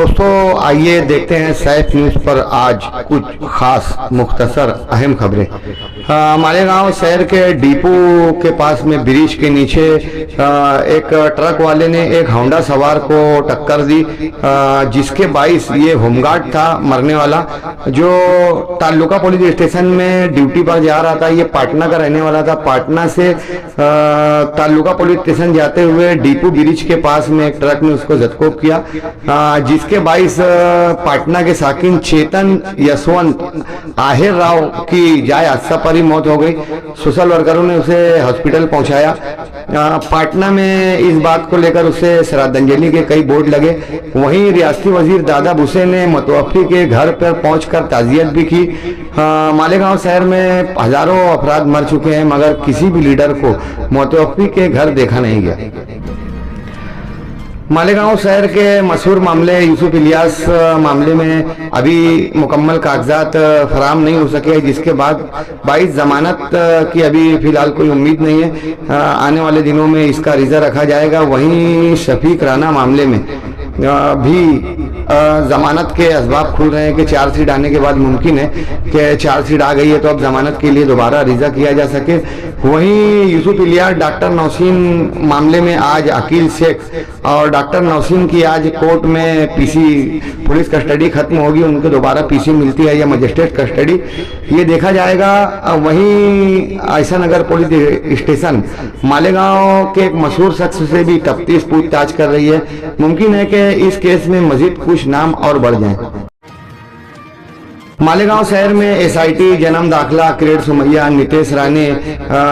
दोस्तों आइए देखते हैं सैफ न्यूज़ पर आज कुछ खास मुख्तसर अहम खबरें। मालेगांव शहर के डिपो के पास में ब्रिज के नीचे एक ट्रक वाले ने एक होंडा सवार को टक्कर दी, जिसके बाइस ये होमगार्ड था मरने वाला, जो तालुका पुलिस स्टेशन में ड्यूटी पर जा रहा था। ये पाटना का रहने वाला था। पाटना से तालुका पुलिस स्टेशन जाते हुए डिपो ब्रिज के पास में एक ट्रक ने उसको जदकोब किया, जिसके बाइस पाटना के साकिन चेतन यशवंत आहिर राव की जाए हादसा पर ही मौत हो गई। सोशल वर्करों ने उसे हॉस्पिटल पहुंचाया। पाटना में इस बात को लेकर उसे श्रद्धांजलि के कई बोर्ड लगे। वहीं रियासती वजीर दादा भुसे ने मुतवफ़ी के घर पर पहुंचकर ताज़ियत भी की। मालेगांव शहर में हजारों अफराद मर चुके हैं, मगर किसी भी लीडर को मुतवफ़ी के घर देखा नहीं गया। मालेगांव शहर के मशहूर मामले यूसुफ इलियास मामले में अभी मुकम्मल कागजात फराम नहीं हो सके, जिसके बाद 22 जमानत की अभी फिलहाल कोई उम्मीद नहीं है। आने वाले दिनों में इसका रिजा रखा जाएगा। वहीं शफीक राना मामले में भी जमानत के असबाब खुल रहे हैं कि चार्जशीट आने के बाद मुमकिन है कि चार्जशीट आ गई है तो अब जमानत के लिए दोबारा रिजा किया जा सके। वहीं यूसुफ इलियास डॉक्टर नौशीन मामले में आज अकील शेख और डॉक्टर नौशीन की आज कोर्ट में पीसी पुलिस कस्टडी खत्म होगी, उनको दोबारा पीसी मिलती है या मजिस्ट्रेट कस्टडी, ये देखा जाएगा। वहीं आयशा नगर पुलिस स्टेशन मालेगांव के एक मशहूर शख्स से भी तफ्तीश पूछताछ कर रही है। मुमकिन है कि इस केस में मजीद कुछ नाम और बढ़ जाएं। मालेगांव शहर में एसआईटी, जन्म दाखिला, क्रेड सुमैया, नितेश राणे,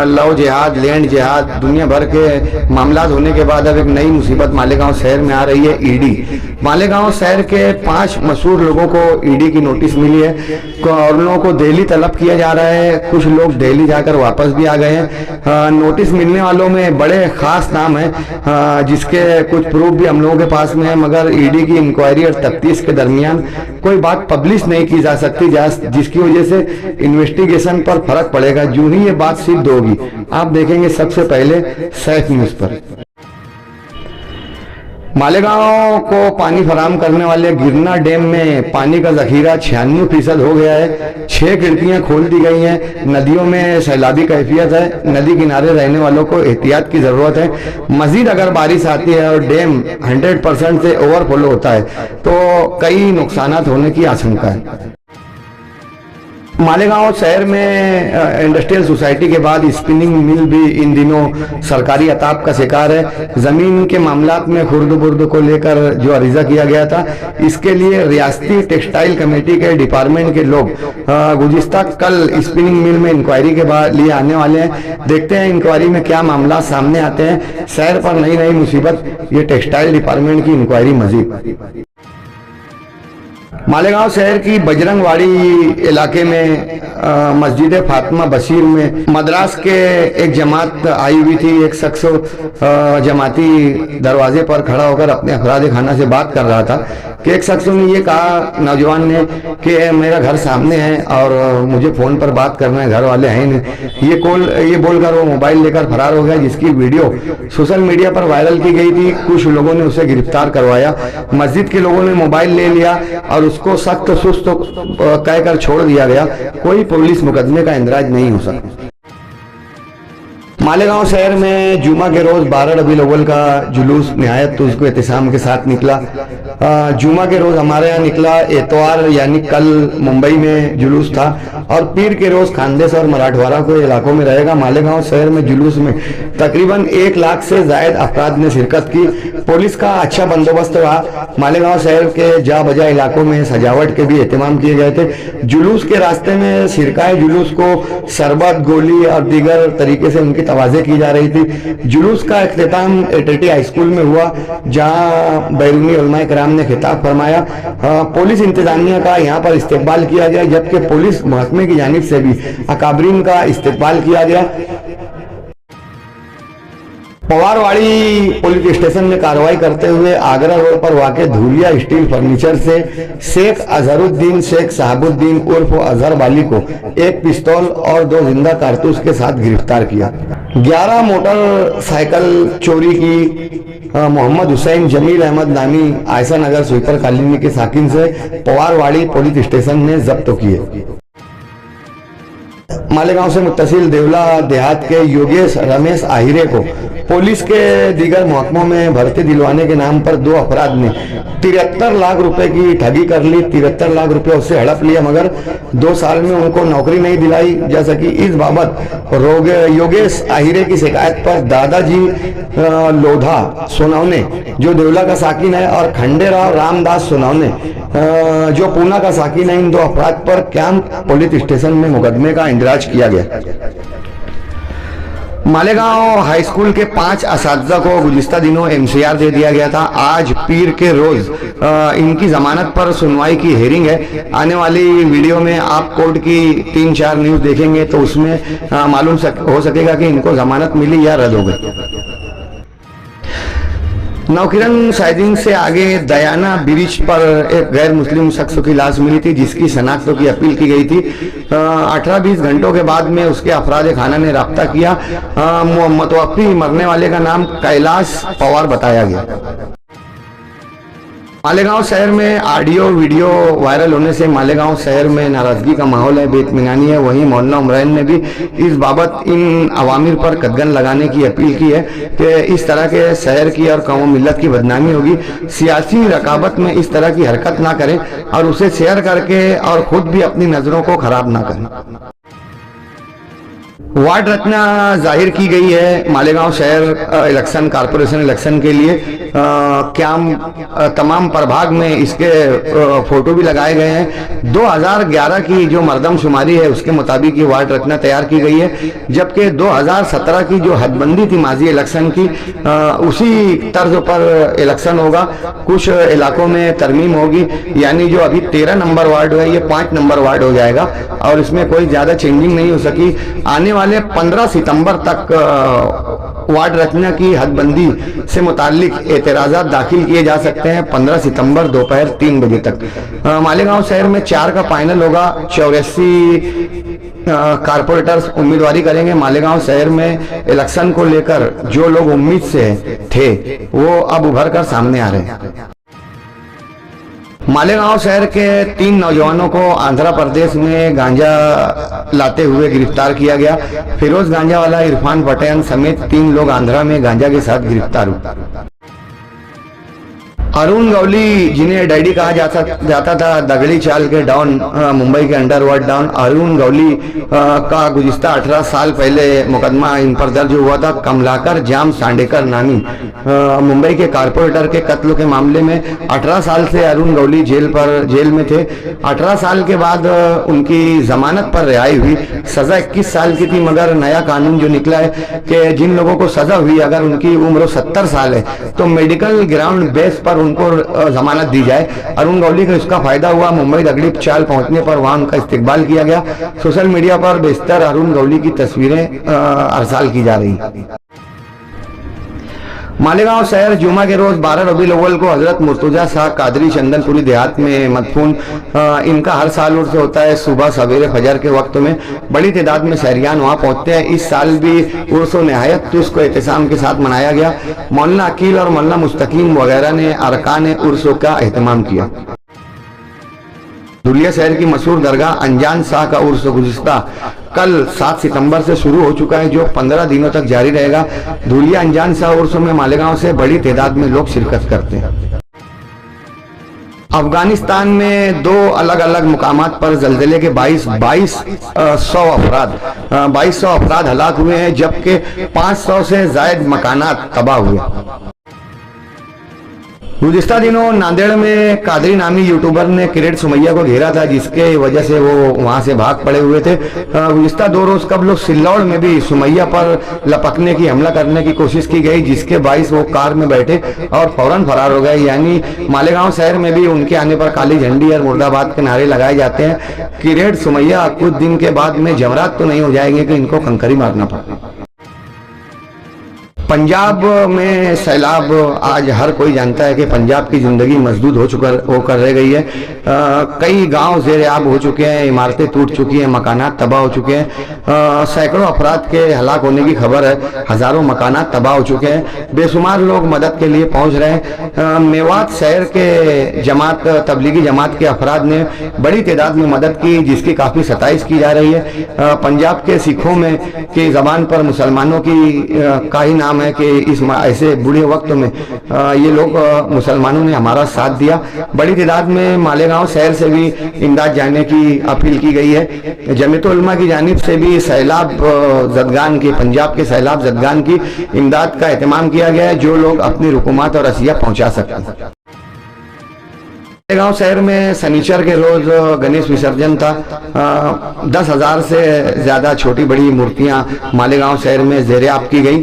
लव जिहाद, लैंड जिहाद, दुनिया भर के मामला होने के बाद अब एक नई मुसीबत मालेगांव शहर में आ रही है, ईडी। मालेगांव शहर के 5 मशहूर लोगों को ईडी की नोटिस मिली है और उन लोगों को दिल्ली तलब किया जा रहा है। कुछ लोग दिल्ली जाकर वापस भी आ गए हैं। नोटिस मिलने वालों में बड़े खास नाम है, जिसके कुछ प्रूफ भी हम लोगों के पास में है, मगर ईडी की इंक्वायरी और तफ्तीश के दरमियान कोई बात पब्लिश नहीं की जा सकती, जिसकी वजह से इन्वेस्टिगेशन पर फर्क पड़ेगा। जो ही ये बात सिद्ध होगी आप देखेंगे सबसे पहले सैफ न्यूज़ पर। मालेगांव को पानी फराम करने वाले गिरना डैम में पानी का जखीरा 96% हो गया है। 6 खिड़कियां खोल दी गई हैं। नदियों में सैलाबी कैफियत है। नदी किनारे रहने वालों को एहतियात की जरूरत है। मजीद अगर बारिश आती है और डैम 100% से ओवरफ्लो होता है तो कई नुकसानात होने की आशंका है। मालेगांव शहर में इंडस्ट्रियल सोसाइटी के बाद स्पिनिंग मिल भी इन दिनों सरकारी अताब का शिकार है। जमीन के मामलात में खुर्द बुर्द को लेकर जो अरीजा किया गया था, इसके लिए रियासती टेक्सटाइल कमेटी के डिपार्टमेंट के लोग गुज़िश्ता कल स्पिनिंग मिल में इंक्वायरी के बाद लिए आने वाले हैं। देखते हैं इंक्वायरी में क्या मामला सामने आते हैं। शहर पर नई नई मुसीबत, ये टेक्सटाइल डिपार्टमेंट की इंक्वायरी मजीद। मालेगांव शहर की बजरंगवाड़ी इलाके में मस्जिद फातिमा बशीर में मद्रास के एक जमात आई हुई थी। एक शख्स जमाती दरवाजे पर खड़ा होकर अपने अफराद खाना से बात कर रहा था कि एक शख्स ने ये कहा, नौजवान ने, कि मेरा घर सामने है और मुझे फोन पर बात करना है, घर वाले हैं नहीं। ये बोलकर वो मोबाइल लेकर फरार हो गया, जिसकी वीडियो सोशल मीडिया पर वायरल की गई थी। कुछ लोगों ने उसे गिरफ्तार करवाया। मस्जिद के लोगों ने मोबाइल ले लिया और उसको सख्त सुस्त कहकर छोड़ दिया गया। कोई पुलिस मुकदमे का इंदराज नहीं हो सका। मालेगांव शहर में जुमा के रोज 12 रबीउल अव्वल का जुलूस निहायत उसको एहतसाम के साथ निकला। जुमा के रोज हमारे यहाँ निकला। एतवार यानी कल मुंबई में जुलूस था और पीर के रोज खानदेश और मराठवाड़ा के इलाकों में रहेगा। मालेगांव शहर में जुलूस में तकरीबन 1 लाख से जायद अफराद ने शिरकत की। पुलिस का अच्छा बंदोबस्त रहा। मालेगांव शहर के जा बजा इलाकों में सजावट के भी एहतमाम किए गए थे। जुलूस के रास्ते में शिरकाए जुलूस को शरबत, गोली और दीगर तरीके से उनकी तवाज़े की जा रही थी। जुलूस का इख्तिताम एटीटी हाई स्कूल में हुआ, जहां बैरूनी उलमाए किराम ने खिताब फरमाया। पुलिस इंतजामिया का यहाँ पर इस्तेकबाल किया गया, जबकि पुलिस महकमे की जानिब से भी अकाबरीन का इस्तेकबाल किया गया। पवारवाड़ी पुलिस स्टेशन में कार्रवाई करते हुए आगरा रोड पर वाक़ धूलिया स्टील फर्नीचर से शेख अजहरुद्दीन शेख साहबुद्दीन उर्फ अजहर वाली को एक पिस्तौल और 2 जिंदा कारतूस के साथ गिरफ्तार किया। 11 मोटरसाइकिल चोरी की मोहम्मद हुसैन जमील अहमद नामी आयशा नगर स्वीपर कॉलोनी के साकिन से पवारवाड़ी पुलिस स्टेशन ने जब्त किए। मालेगांव से मुत्तसिल देवला देहात के योगेश रमेश आहिरे को पुलिस के दीगर महकमों में भर्ती दिलवाने के नाम पर 2 अपराध ने 73 लाख रुपए की ठगी कर ली। 73 लाख रुपए उससे हड़प लिया, मगर 2 साल में उनको नौकरी नहीं दिलाई जा सकी। इस बाबत योगेश आहिरे की शिकायत पर दादाजी लोधा सोनवने जो देवला का साकिन है और खंडेराव रामदास सोनवने जो पूना का साकिन है, इन 2 अपराध पर कैंप पुलिस स्टेशन में मुकदमे का इंदराज किया गया। मालेगांव हाई स्कूल के 5 असातिज़ा को गुज़िश्ता दिनों एमसीआर दे दिया गया था। आज पीर के रोज इनकी जमानत पर सुनवाई की हेयरिंग है। आने वाली वीडियो में आप कोर्ट की 3-4 न्यूज देखेंगे तो उसमें मालूम हो सकेगा कि इनको जमानत मिली या रद्द हो गई। नौकिरन साइडिंग से आगे दयाना ब्रिज पर एक गैर मुस्लिम शख्स की लाश मिली थी, जिसकी शनाख्त की अपील की गई थी। 18-20 घंटों के बाद में उसके अफराद खाना ने राब्ता किया। मुतवफ़्फ़ी मरने वाले का नाम कैलाश पवार बताया गया। मालेगांव शहर में ऑडियो वीडियो वायरल होने से मालेगांव शहर में नाराजगी का माहौल है, बेइत्मीनानी है। वहीं मोहल्ला उमरान ने भी इस बाबत इन अवामिर पर कदगन लगाने की अपील की है कि इस तरह के शहर की और कौम मिल्लत की बदनामी होगी। सियासी रकाबत में इस तरह की हरकत ना करें और उसे शेयर करके और खुद भी अपनी नजरों को खराब ना करें। वार्ड रचना जाहिर की गई है मालेगांव शहर इलेक्शन कारपोरेशन इलेक्शन के लिए। तमाम प्रभाग में इसके फोटो भी लगाए गए हैं। 2011 की जो मर्दमशुमारी है उसके मुताबिक ये वार्ड रचना तैयार की गई है, जबकि 2017 की जो हदबंदी थी माजी इलेक्शन की उसी तर्ज पर इलेक्शन होगा। कुछ इलाकों में तरमीम होगी, यानी जो अभी 13 नंबर वार्ड है ये 5 नंबर वार्ड हो जाएगा और इसमें कोई ज्यादा चेंजिंग नहीं हो सकी। आने वाले 15 सितंबर तक वार्ड रचना की हदबंदी से मुताल्लिक एतराज़ात दाखिल किए जा सकते हैं 15 सितंबर दोपहर 3 बजे तक। मालेगांव शहर में 4 का फाइनल होगा। 84 कारपोरेटर्स उम्मीदवारी करेंगे। मालेगांव शहर में इलेक्शन को लेकर जो लोग उम्मीद से थे वो अब उभर कर सामने आ रहे हैं। मालेगांव शहर के 3 नौजवानों को आंध्र प्रदेश में गांजा लाते हुए गिरफ्तार किया गया। फिरोज गांजा वाला इरफान पटेल समेत 3 लोग आंध्रा में गांजा के साथ गिरफ्तार हुए। अरुण गौली जिन्हें डैडी कहा जाता था, दगड़ी चाल के डाउन, मुंबई के अंडरवर्ल्ड डाउन अरुण गौली का गुज़िश्ता 18 साल पहले मुकदमा इन पर दर्ज हुआ था। कमलाकर जाम सांडेकर नामी मुंबई के कारपोरेटर के कत्ल के मामले में 18 साल से अरुण गौली जेल में थे। 18 साल के बाद उनकी जमानत पर रिहाई हुई। सजा 21 साल की थी, मगर नया कानून जो निकला है कि जिन लोगों को सजा हुई अगर उनकी उम्र 70 साल है तो मेडिकल ग्राउंड बेस पर उनको जमानत दी जाए। अरुण गौली को इसका फायदा हुआ। मुंबई दगड़ी चाल पहुंचने पर वहां उनका इस्तकबाल किया गया। सोशल मीडिया पर बेशतर अरुण गौली की तस्वीरें अरसाल की जा रही। मालेगांव शहर जुमा के रोज 12 रबीउल अव्वल को हजरत मुर्तजा शाह कादरी चंदनपुरी देहात में मदफून इनका हर साल उर्स होता है। सुबह सवेरे फजर के वक्त में बड़ी तादाद में शहरियान वहां पहुंचते हैं। इस साल भी उर्स नहायत तुस्क को एहतसाम के साथ मनाया गया। मौलाना अकील और मौलाना मुस्तकीम वगैरह ने अरकान उर्स का एहतमाम किया। धुलिया शहर की मशहूर दरगाह अनजान शाह का उर्स गुज़िश्ता कल 7 सितंबर से शुरू हो चुका है, जो 15 दिनों तक जारी रहेगा। धुलिया अनजान शाह उर्स में मालेगांव से बड़ी तादाद में लोग शिरकत करते हैं। अफगानिस्तान में 2 अलग अलग मुकामात पर जल्जले के 2200 अफराद हलाक हुए हैं, जबकि 500 से ज्यादा मकानात तबाह हुए। गुज़िश्ता दिनों नांदेड़ में कादरी नामी यूट्यूबर ने किरेट सुमैया को घेरा था, जिसके वजह से वो वहां से भाग पड़े हुए थे। गुज़िश्ता 2 रोज कब लोग सिल्लौड़ में भी सुमैया पर लपकने की हमला करने की कोशिश की गई, जिसके बाइस वो कार में बैठे और फौरन फरार हो गए। यानी मालेगांव शहर में भी उनके आने पर काली झंडी और मुर्दाबाद के नारे लगाए जाते हैं। किरेट सुमैया कुछ दिन के बाद में जमरात तो नहीं हो जाएंगे कि इनको कंकरी मारना पड़े। पंजाब में सैलाब, आज हर कोई जानता है कि पंजाब की ज़िंदगी मजदूद होकर रह गई है। कई गांव ज़ेर-ए-आब हो चुके हैं, इमारतें टूट चुकी हैं, मकानात तबाह हो चुके हैं, सैकड़ों अफराद के हलाक होने की खबर है, हज़ारों मकानात तबाह हो चुके हैं, बेशुमार लोग मदद के लिए पहुंच रहे हैं। मेवात शहर के जमात तबलीगी जमात के अफराद ने बड़ी तादाद में मदद की, जिसकी काफ़ी सताइश की जा रही है। पंजाब के सिखों में की ज़बान पर मुसलमानों की का ही नाम है कि इस ऐसे बुरे वक्त में ये लोग मुसलमानों ने हमारा साथ दिया। बड़ी तादाद में मालेगांव शहर से भी इमदाद जाने की अपील की गई है। जमीयतुल उलमा की जानिब से भी सैलाब ज़दगान की, पंजाब के सैलाब ज़दगान की इमदाद का एहतमाम किया गया है, जो लोग अपनी रुकुमात और असिया पहुंचा सकते हैं। मालेगांव शहर में शनिचर के रोज गणेश विसर्जन था। 10,000 से ज्यादा छोटी बड़ी मूर्तियां मालेगांव शहर में ज़ेर-ए-आब की गई।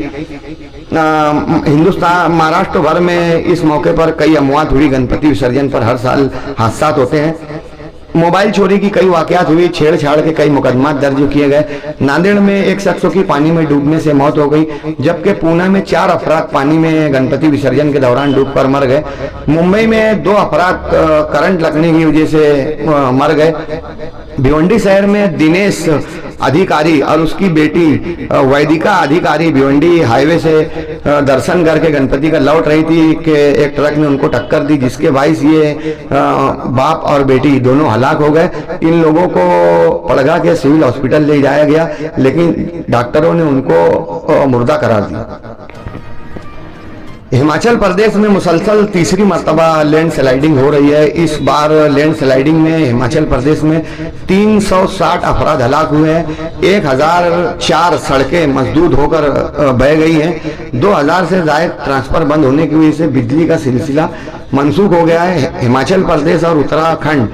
हिंदुस्तान महाराष्ट्र भर में इस मौके पर कई अमवात हुई। गणपति विसर्जन पर हर साल हादसा होते हैं। मोबाइल चोरी की कई वाकयात हुई, छेड़छाड़ के कई मुकदमा दर्ज किए गए। नांदेड़ में एक शख्स की पानी में डूबने से मौत हो गई, जबकि पूना में 4 अफराद पानी में गणपति विसर्जन के दौरान डूबकर मर गए। मुंबई में 2 अफराद करंट लगने की वजह से मर गए। भिवंडी शहर में दिनेश अधिकारी और उसकी बेटी वैदिका अधिकारी भिवंडी हाईवे से दर्शन करके गणपति का लौट रही थी कि एक ट्रक ने उनको टक्कर दी, जिसके बाइस ये बाप और बेटी दोनों हलाक हो गए। इन लोगों को पड़गा के सिविल हॉस्पिटल ले जाया गया, लेकिन डॉक्टरों ने उनको मुर्दा करार दिया। हिमाचल प्रदेश में मुसलसल तीसरी मर्तबा लैंडस्लाइडिंग हो रही है। इस बार लैंडस्लाइडिंग में हिमाचल प्रदेश में 360 अफराद हलाक हुए हैं। 1004 सड़कें मजदूद होकर बह गई हैं। 2000 से ज्यादा ट्रांसफर बंद होने की वजह से बिजली का सिलसिला मनसूख हो गया है। हिमाचल प्रदेश और उत्तराखंड,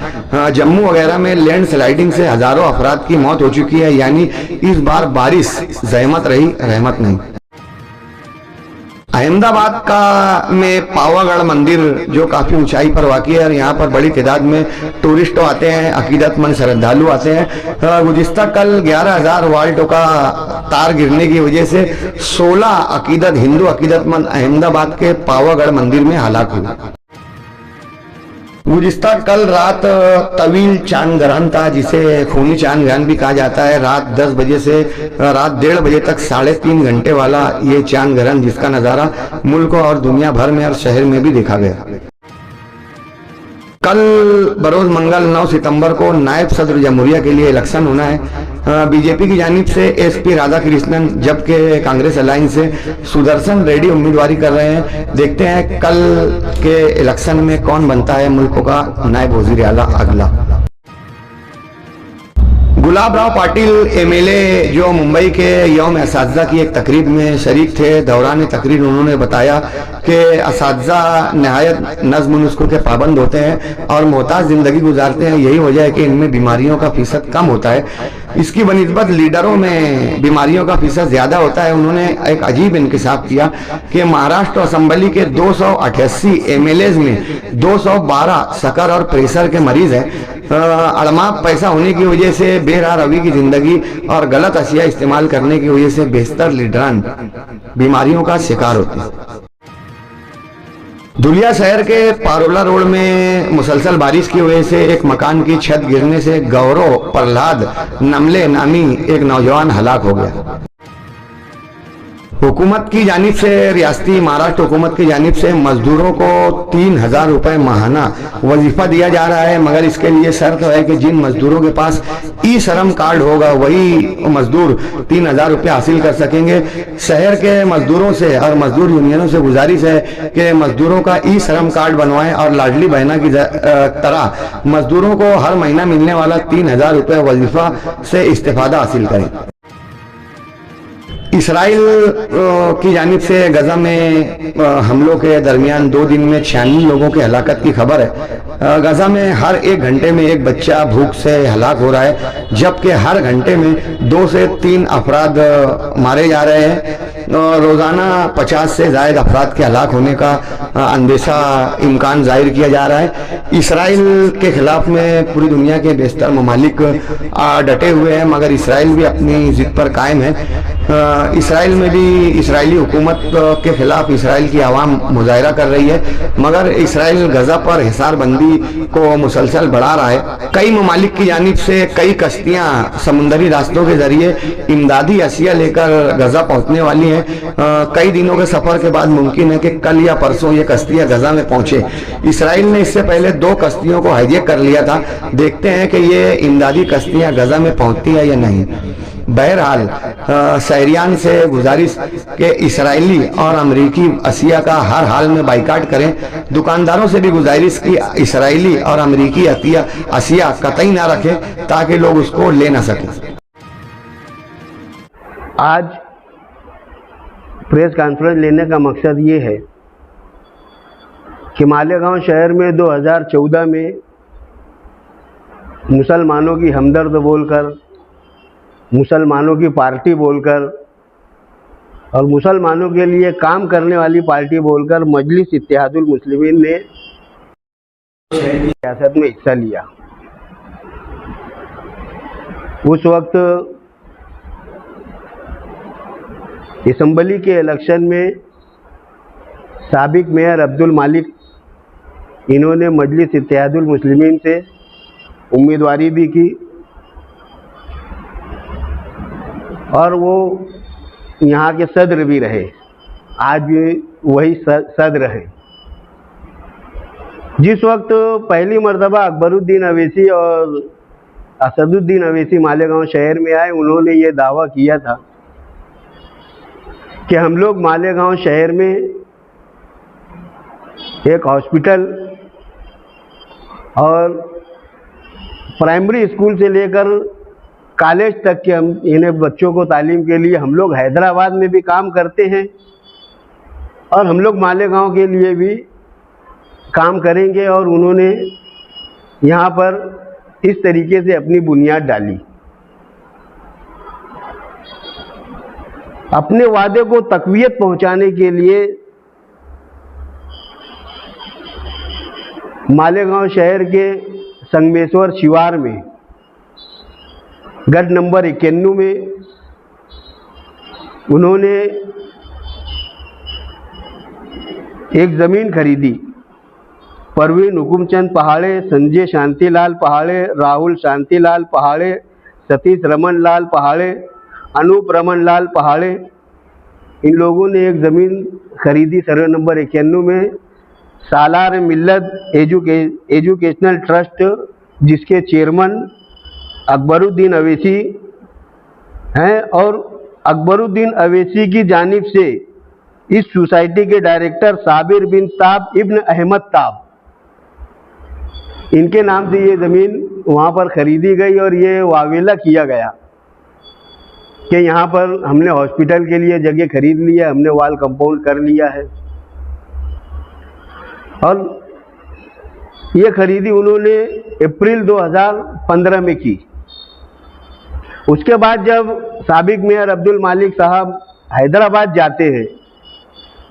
जम्मू वगैरह में लैंडस्लाइडिंग से हजारों अफराद की मौत हो चुकी है। यानी इस बार बारिश जहमत रही, रहमत नहीं। अहमदाबाद का में पावागढ़ मंदिर जो काफी ऊंचाई पर वाक़ई है और यहाँ पर बड़ी तादाद में टूरिस्ट आते हैं, अकीदतमंद श्रद्धालु आते हैं। गुज़िश्ता कल 11,000 वाल्टों का तार गिरने की वजह से 16 हिंदू अकीदतमंद अहमदाबाद के पावागढ़ मंदिर में हलाक हुए। गुज़िश्ता कल रात तवील चांद ग्रहण था, जिसे खूनी चांद ग्रहण भी कहा जाता है। रात 10 बजे से रात 1:30 बजे तक 3.5 घंटे वाला ये चांद ग्रहण, जिसका नज़ारा मुल्क और दुनिया भर में और शहर में भी देखा गया। कल बरोज मंगल 9 सितंबर को नायब सदर जमहूरिया के लिए इलेक्शन होना है। बीजेपी की जानिब से एसपी राधाकृष्णन, जबकि कांग्रेस अलायंस से सुदर्शन रेड्डी उम्मीदवारी कर रहे हैं। देखते हैं कल के इलेक्शन में कौन बनता है मुल्क का नायब वजीर आला अगला। गुलाब राव पाटिल एमएलए जो मुंबई के यौम असातिज़ा की एक तकरीब में शरीक थे, दौरान तकरीर उन्होंने बताया कि असातिज़ा नहायत नज़्म नुस्ख़ों के पाबंद होते हैं और मोहताज ज़िंदगी गुजारते हैं। यही वजह है कि इनमें बीमारियों का फीसद कम होता है। इसकी बनिस्बत लीडरों में बीमारियों का फीसद ज़्यादा होता है। उन्होंने एक अजीब इंकशाफ किया कि महाराष्ट्र असेंबली के 288 एमएलएज में 212 शक्कर और प्रेशर के मरीज हैं। अड़माप पैसा होने की वजह से बेराह रवि की जिंदगी और गलत अशिया इस्तेमाल करने की वजह से बेहतर लीडरान बीमारियों का शिकार होते हैं। धुलिया शहर के पारोला रोड में मुसलसल बारिश की वजह से एक मकान की छत गिरने से गौरव प्रहलाद नमले नामी एक नौजवान हलाक हो गया। हुकूमत की जानिब से, रियासती महाराष्ट्र हुकूमत की जानिब से मजदूरों को 3,000 रुपए माहाना वजीफा दिया जा रहा है, मगर इसके लिए शर्त है कि जिन मजदूरों के पास ई श्रम कार्ड होगा वही मजदूर 3,000 रुपये हासिल कर सकेंगे। शहर के मजदूरों से और मजदूर यूनियनों से गुजारिश है कि मजदूरों का ई श्रम कार्ड बनवाएं और लाडली बहना की तरह मजदूरों को हर महीना मिलने वाला 3,000 रुपये वजीफा से इस्तेफादा हासिल करें। इसराइल की जानिब से गजा में हमलों के दरमियान 2 दिन में 96 लोगों की हलाकत की खबर है। गजा में हर 1 घंटे में एक बच्चा भूख से हलाक हो रहा है, जबकि हर घंटे में 2 से 3 अफराद मारे जा रहे हैं। रोजाना 50 से ज्यादा अफराद के हलाक होने का अंदेशा इम्कान जाहिर किया जा रहा है। इसराइल के खिलाफ में पूरी दुनिया के बेशतर ममालिक डटे हुए हैं, मगर इसराइल भी अपनी जिद पर कायम है। इसराइल में भी इसराइली हुकूमत के खिलाफ इसराइल की आवाम मुजाहरा कर रही है, मगर इसराइल गजा पर हिसारबंदी को मुसलसल बढ़ा रहा है। कई ममालिक की जानिब से कई कश्तियां समुद्री रास्तों के जरिए इमदादी अशिया लेकर गजा पहुंचने वाली हैं। कई दिनों के सफर के बाद मुमकिन है कि कल या परसों ये कश्तियां गजा में पहुंचे। इसराइल ने इससे पहले 2 कश्तियों को हाईजैक कर लिया था। देखते हैं कि ये इमदादी कश्तियां गजा में पहुंचती है या नहीं। बहरहाल शहरियान से गुजारिश के इसराइली और अमरीकी अशिया का हर हाल में बाइकाट करें। दुकानदारों से भी गुजारिश की इसराइली और अमरीकी अशिया कतई ना रखें ताकि लोग उसको ले ना सकें। आज प्रेस कॉन्फ्रेंस लेने का मकसद ये है कि मालेगांव शहर में 2014 में मुसलमानों की हमदर्द बोलकर, मुसलमानों की पार्टी बोलकर और मुसलमानों के लिए काम करने वाली पार्टी बोलकर मजलिस इत्तेहादुल मुस्लिमीन ने सियासत में हिस्सा लिया। उस वक्त असम्बली के इलेक्शन में साबिक मेयर अब्दुल मालिक, इन्होंने मजलिस इत्तेहादुल मुस्लिमीन से उम्मीदवारी भी की और वो यहाँ के सदर भी रहे। आज भी वही सदर हैं। जिस वक्त पहली मर्तबा अकबरुद्दीन अवैसी और असदुद्दीन अवैसी मालेगांव शहर में आए, उन्होंने ये दावा किया था कि हम लोग मालेगांव शहर में एक हॉस्पिटल और प्राइमरी स्कूल से लेकर कॉलेज तक के हम इन्हें बच्चों को तालीम के लिए हम लोग हैदराबाद में भी काम करते हैं और हम लोग मालेगांव के लिए भी काम करेंगे। और उन्होंने यहाँ पर इस तरीके से अपनी बुनियाद डाली। अपने वादे को तक़वियत पहुँचाने के लिए मालेगांव शहर के संगमेश्वर शिवार में गढ़ नंबर 91 में उन्होंने एक ज़मीन खरीदी। परवीन हुकुमचंद पहाड़े, संजय शांतिलाल पहाड़े, राहुल शांतिलाल पहाड़े, सतीश रमन लाल पहाड़े, अनूप रमन लाल पहाड़े, इन लोगों ने एक ज़मीन खरीदी सर्वे नंबर 91 में सालार मिल्लत एजुकेशनल ट्रस्ट, जिसके चेयरमैन अकबरुद्दीन अवैसी हैं और अकबरुद्दीन अवैसी की जानिब से इस सोसाइटी के डायरेक्टर साबिर बिन ताब इब्न अहमद ताब, इनके नाम से ये ज़मीन वहाँ पर ख़रीदी गई और ये वावेला किया गया कि यहाँ पर हमने हॉस्पिटल के लिए जगह खरीद लिया, हमने वॉल कंपाउंड कर लिया है। और ये खरीदी उन्होंने अप्रैल 2015 में की। उसके बाद जब साबिक मेयर अब्दुल मालिक साहब हैदराबाद जाते हैं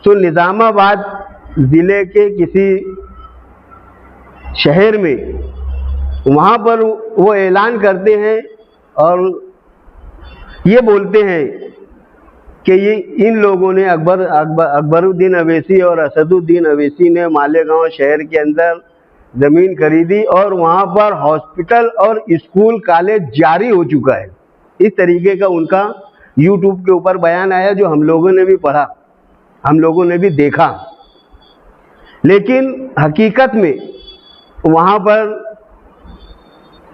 तो निज़ामाबाद ज़िले के किसी शहर में वहाँ पर वो ऐलान करते हैं और ये बोलते हैं कि ये इन लोगों ने अकबरुद्दीन अवैसी और असदुद्दीन अवैसी ने मालेगांव शहर के अंदर ज़मीन खरीदी और वहाँ पर हॉस्पिटल और स्कूल कॉलेज जारी हो चुका है। इस तरीके का उनका यूट्यूब के ऊपर बयान आया, जो हम लोगों ने भी पढ़ा, हम लोगों ने भी देखा। लेकिन हकीकत में वहाँ पर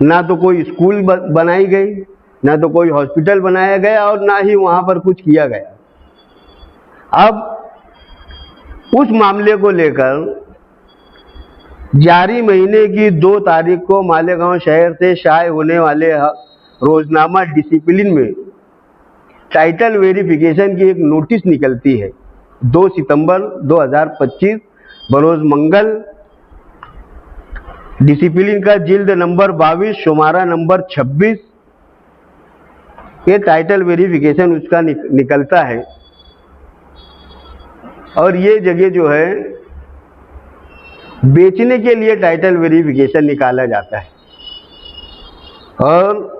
ना तो कोई स्कूल बनाई गई, ना तो कोई हॉस्पिटल बनाया गया और ना ही वहाँ पर कुछ किया गया। अब उस मामले को लेकर जारी महीने की 2 तारीख को मालेगांव शहर से शाये होने वाले रोजनामा डिसिप्लिन में टाइटल वेरिफिकेशन की एक नोटिस निकलती है। 2 सितंबर 2025 बरोज मंगल, डिसिप्लिन का जिल्द नंबर 22, शुमारा नंबर 26, ये टाइटल वेरिफिकेशन उसका निकलता है। और ये जगह जो है बेचने के लिए टाइटल वेरिफिकेशन निकाला जाता है। और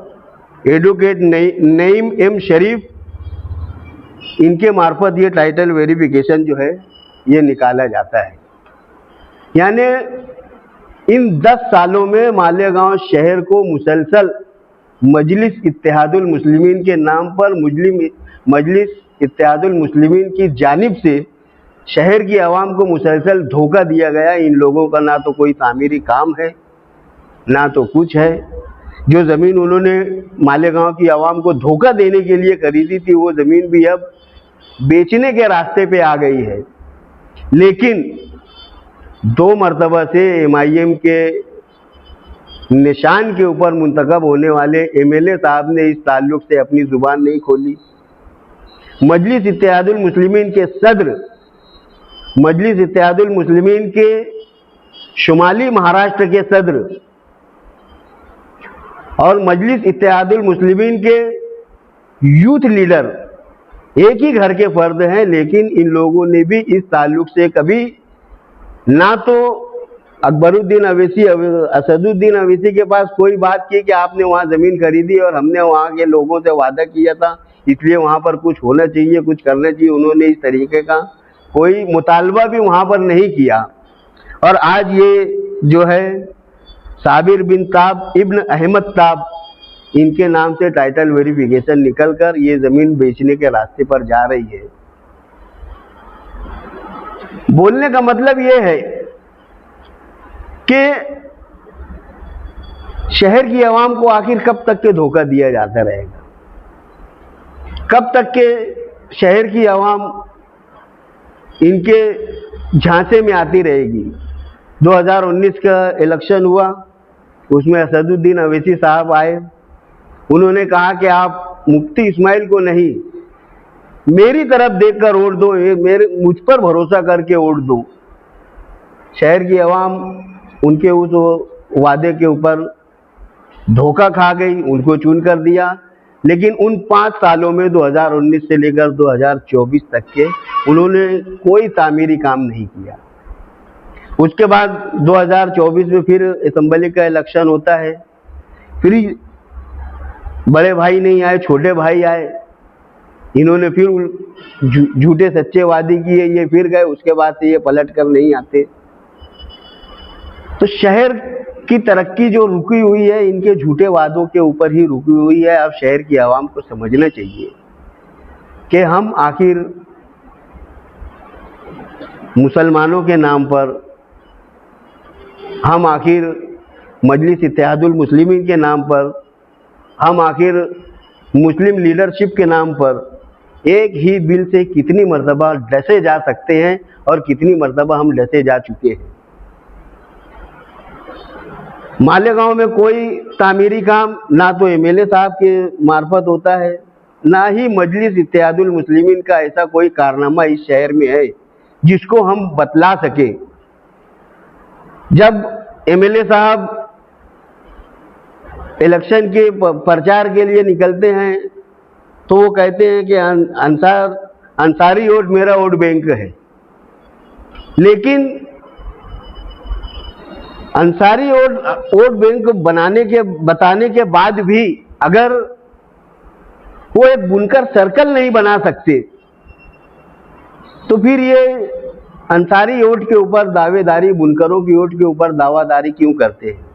एडवोकेट नईम एम शरीफ इनके मार्फत ये टाइटल वेरिफिकेशन जो है ये निकाला जाता है। यानी इन 10 सालों में मालेगांव शहर को मुसलसल मजलिस इत्तेहादुल मुस्लिमीन के नाम पर मजलिस इत्तेहादुल मुस्लिमीन की जानिब से शहर की आवाम को मुसलसल धोखा दिया गया। इन लोगों का ना तो कोई तामीरी काम है, ना तो कुछ है। जो ज़मीन उन्होंने मालेगांव की आवाम को धोखा देने के लिए खरीदी थी, वो ज़मीन भी अब बेचने के रास्ते पे आ गई है। लेकिन 2 मरतबा से MIM के निशान के ऊपर मुंतखब होने वाले MLA साहब ने इस ताल्लुक से अपनी ज़ुबान नहीं खोली। मजलिस इत्तेहादुल मुस्लिमीन के सदर, मजलिस इत्तेहादुल मुस्लिमीन के शुमाली महाराष्ट्र के सदर और मजलिस इत्तेहादुल मुस्लिमीन के यूथ लीडर एक ही घर के फर्द हैं, लेकिन इन लोगों ने भी इस ताल्लुक से कभी ना तो अकबरुद्दीन अवैसी, असदुद्दीन अवैसी के पास कोई बात की कि आपने वहाँ ज़मीन खरीदी और हमने वहाँ के लोगों से वादा किया था, इसलिए वहाँ पर कुछ होना चाहिए, कुछ करना चाहिए। उन्होंने इस तरीके का कोई मुतालबा भी वहाँ पर नहीं किया। और आज ये जो है साबिर बिन ताब इब्न अहमद ताब, इनके नाम से टाइटल वेरिफिकेशन निकलकर ये ज़मीन बेचने के रास्ते पर जा रही है। बोलने का मतलब ये है कि शहर की आवाम को आखिर कब तक के धोखा दिया जाता रहेगा? कब तक के शहर की आवाम इनके झांसे में आती रहेगी? 2019 का इलेक्शन हुआ, उसमें असदुद्दीन अवैसी साहब आए। उन्होंने कहा कि आप मुफ्ती इस्माइल को नहीं, मेरी तरफ देखकर वोट दो, मुझ पर भरोसा करके वोट दो। शहर की आवाम उनके उस वादे के ऊपर धोखा खा गई, उनको चुन कर दिया। लेकिन उन 5 सालों में 2019 से लेकर 2024 तक के उन्होंने कोई तामीरी काम नहीं किया। उसके बाद 2024 में फिर असेंबली का इलेक्शन होता है, फिर बड़े भाई नहीं आए, छोटे भाई आए। इन्होंने फिर झूठे सच्चे वादे किए, ये फिर गए, उसके बाद से ये पलट कर नहीं आते। तो शहर की तरक्की जो रुकी हुई है, इनके झूठे वादों के ऊपर ही रुकी हुई है। अब शहर की आवाम को समझना चाहिए कि हम आखिर मुसलमानों के नाम पर, हम आखिर मजलिस इत्तेहादुल मुस्लिमीन के नाम पर, हम आखिर मुस्लिम लीडरशिप के नाम पर एक ही बिल से कितनी मर्तबा डसे जा सकते हैं और कितनी मर्तबा हम डसे जा चुके हैं। मालेगांव में कोई तामीरी काम ना तो MLA साहब के मार्फत होता है, ना ही मजलिस इत्तेहादुल मुस्लिमीन का ऐसा कोई कारनामा इस शहर में है जिसको हम बतला सके। जब MLA साहब इलेक्शन के प्रचार के लिए निकलते हैं तो वो कहते हैं कि अंसारी वोट मेरा वोट बैंक है। लेकिन अंसारी वोट बैंक बताने के बाद भी अगर वो एक बुनकर सर्कल नहीं बना सकते, तो फिर ये अंसारी वोट के ऊपर दावेदारी, बुनकरों की वोट के ऊपर दावादारी क्यों करते हैं?